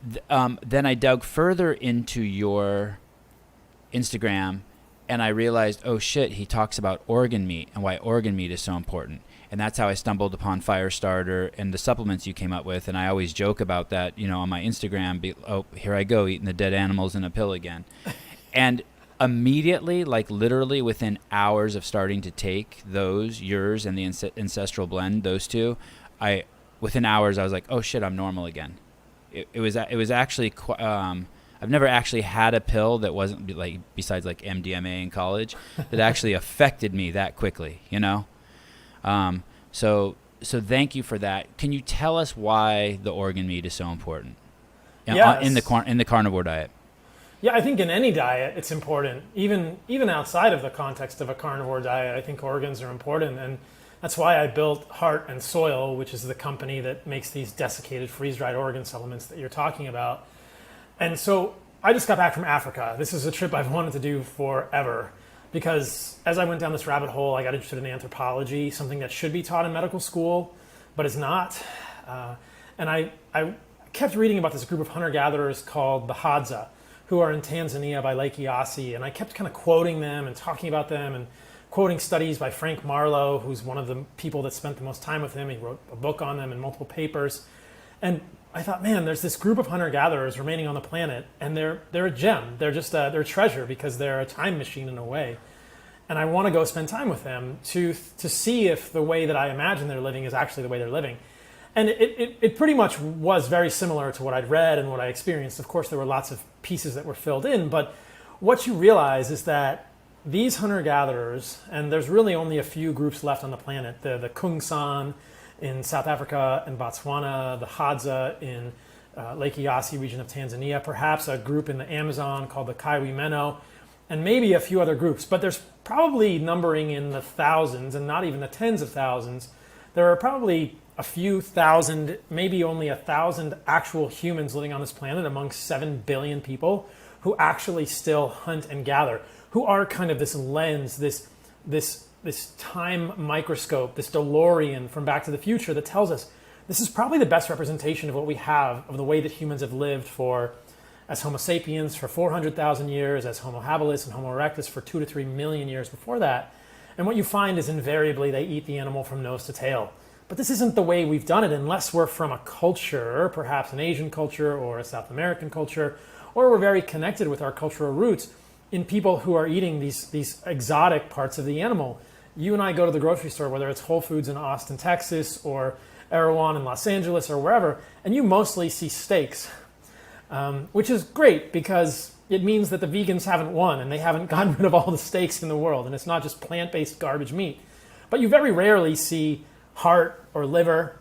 Then I dug further into your Instagram, and I realized, oh shit, he talks about organ meat and why organ meat is so important. And that's how I stumbled upon Firestarter and the supplements you came up with. And I always joke about that, on my Instagram. Oh, here I go eating the dead animals in a pill again. And immediately, like literally within hours of starting to take those, yours and the Ancestral Blend, those two, within hours I was like, oh shit, I'm normal again. It was actually I've never actually had a pill that wasn't like, besides like MDMA in college, that actually affected me that quickly, So thank you for that. Can you tell us why the organ meat is so important in the carnivore diet? Yeah, I think in any diet it's important. Even outside of the context of a carnivore diet, I think organs are important, and that's why I built Heart and Soil, which is the company that makes these desiccated freeze-dried organ supplements that you're talking about. And so I just got back from Africa. This is a trip I've wanted to do forever, because as I went down this rabbit hole, I got interested in anthropology, something that should be taught in medical school, but is not. And I kept reading about this group of hunter-gatherers called the Hadza, who are in Tanzania by Lake Eyasi. And I kept kind of quoting them and talking about them and quoting studies by Frank Marlowe, who's one of the people that spent the most time with him. He wrote a book on them and multiple papers. And I thought, man, there's this group of hunter-gatherers remaining on the planet, and they're a gem. They're just they're a treasure, because they're a time machine in a way. And I want to go spend time with them to see if the way that I imagine they're living is actually the way they're living. And it pretty much was very similar to what I'd read and what I experienced. Of course, there were lots of pieces that were filled in, but what you realize is that these hunter-gatherers, and there's really only a few groups left on the planet, the Kungsan in South Africa and Botswana, the Hadza in Lake Eyasi region of Tanzania, perhaps a group in the Amazon called the Kaiwi Meno, and maybe a few other groups. But there's probably numbering in the thousands and not even the tens of thousands. There are probably a few thousand, maybe only 1,000 actual humans living on this planet amongst 7 billion people who actually still hunt and gather, who are kind of this lens, this time microscope, this DeLorean from Back to the Future that tells us this is probably the best representation of what we have of the way that humans have lived as Homo sapiens for 400,000 years, as Homo habilis and Homo erectus for 2 to 3 million years before that. And what you find is invariably they eat the animal from nose to tail. But this isn't the way we've done it unless we're from a culture, perhaps an Asian culture or a South American culture, or we're very connected with our cultural roots in people who are eating these exotic parts of the animal. You and I go to the grocery store, whether it's Whole Foods in Austin, Texas, or Erewhon in Los Angeles, or wherever, and you mostly see steaks, which is great because it means that the vegans haven't won and they haven't gotten rid of all the steaks in the world, and it's not just plant-based garbage meat. But you very rarely see heart or liver,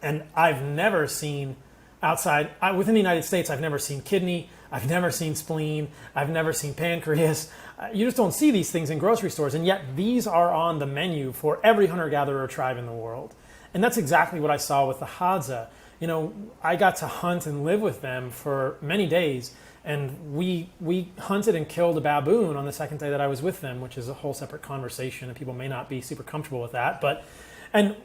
and I've never seen within the United States, I've never seen kidney, I've never seen spleen, I've never seen pancreas. You just don't see these things in grocery stores, and yet these are on the menu for every hunter-gatherer tribe in the world. And that's exactly what I saw with the Hadza. I got to hunt and live with them for many days, and we hunted and killed a baboon on the second day that I was with them, which is a whole separate conversation, and people may not be super comfortable with that. And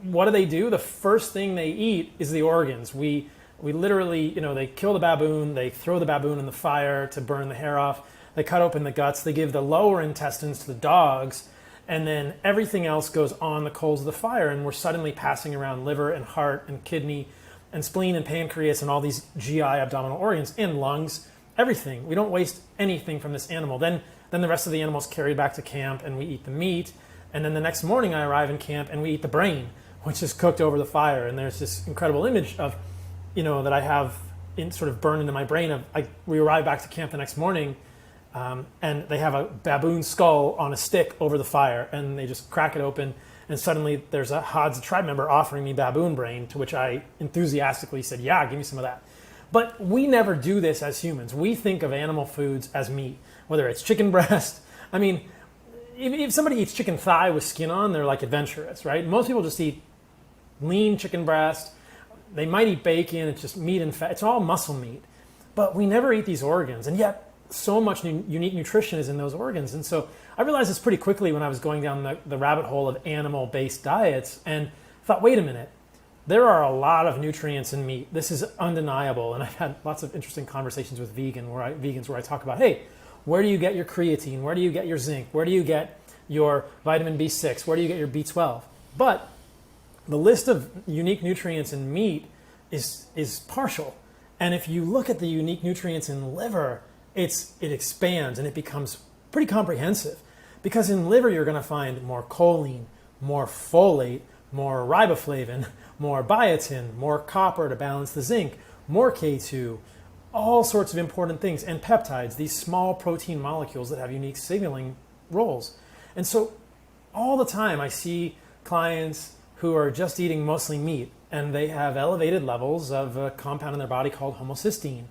what do? The first thing they eat is the organs. We literally, they kill the baboon, they throw the baboon in the fire to burn the hair off, they cut open the guts, they give the lower intestines to the dogs, and then everything else goes on the coals of the fire, and we're suddenly passing around liver and heart and kidney and spleen and pancreas and all these GI abdominal organs and lungs, everything. We don't waste anything from this animal. Then the rest of the animal is carried back to camp and we eat the meat, and then the next morning I arrive in camp and we eat the brain, which is cooked over the fire. And there's this incredible image of, that I have sort of burned into my brain we arrive back to camp the next morning, and they have a baboon skull on a stick over the fire, and they just crack it open, and suddenly there's a Hadza tribe member offering me baboon brain, to which I enthusiastically said, yeah, give me some of that. But we never do this as humans. We think of animal foods as meat, whether it's chicken breast. I mean, if somebody eats chicken thigh with skin on, they're like adventurous, right? Most people just eat lean chicken breast. They might eat bacon. It's just meat and fat. It's all muscle meat. But we never eat these organs. And yet so much unique nutrition is in those organs. And so I realized this pretty quickly when I was going down the rabbit hole of animal-based diets and thought, wait a minute, there are a lot of nutrients in meat. This is undeniable. And I've had lots of interesting conversations with vegans where I talk about, hey, where do you get your creatine? Where do you get your zinc? Where do you get your vitamin B6? Where do you get your B12? But the list of unique nutrients in meat is partial. And if you look at the unique nutrients in liver, it expands and it becomes pretty comprehensive. Because in liver, you're going to find more choline, more folate, more riboflavin, more biotin, more copper to balance the zinc, more K2, all sorts of important things, and peptides, these small protein molecules that have unique signaling roles. And so all the time I see clients who are just eating mostly meat, and they have elevated levels of a compound in their body called homocysteine.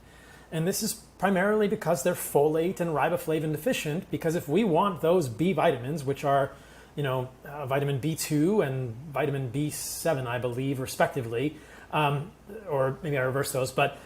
And this is primarily because they're folate and riboflavin deficient, because if we want those B vitamins, which are vitamin B2 and vitamin B7, I believe, respectively, or maybe I reverse those, but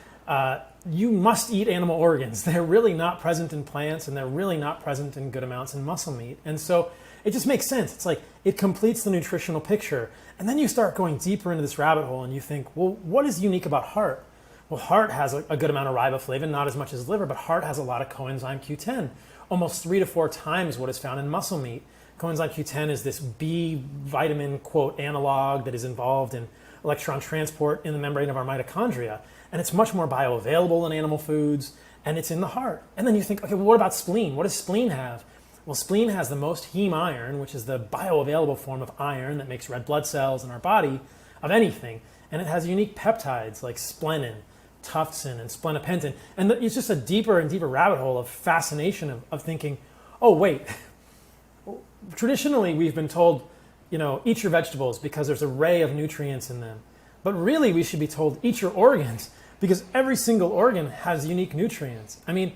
you must eat animal organs. They're really not present in plants, and they're really not present in good amounts in muscle meat. And so it just makes sense. It's like it completes the nutritional picture. And then you start going deeper into this rabbit hole and you think, well, what is unique about heart? Well, heart has a good amount of riboflavin, not as much as liver, but heart has a lot of coenzyme Q10, almost 3 to 4 times what is found in muscle meat. Coenzyme Q10 is this B vitamin, quote, analog that is involved in electron transport in the membrane of our mitochondria. And it's much more bioavailable in animal foods, and it's in the heart. And then you think, okay, well, what about spleen? What does spleen have? Well, spleen has the most heme iron, which is the bioavailable form of iron that makes red blood cells in our body of anything. And it has unique peptides like splenin, tuftsin, and splenopentin. And it's just a deeper and deeper rabbit hole of fascination of thinking, oh, wait, traditionally we've been told, eat your vegetables because there's an array of nutrients in them. But really we should be told, eat your organs because every single organ has unique nutrients. I mean,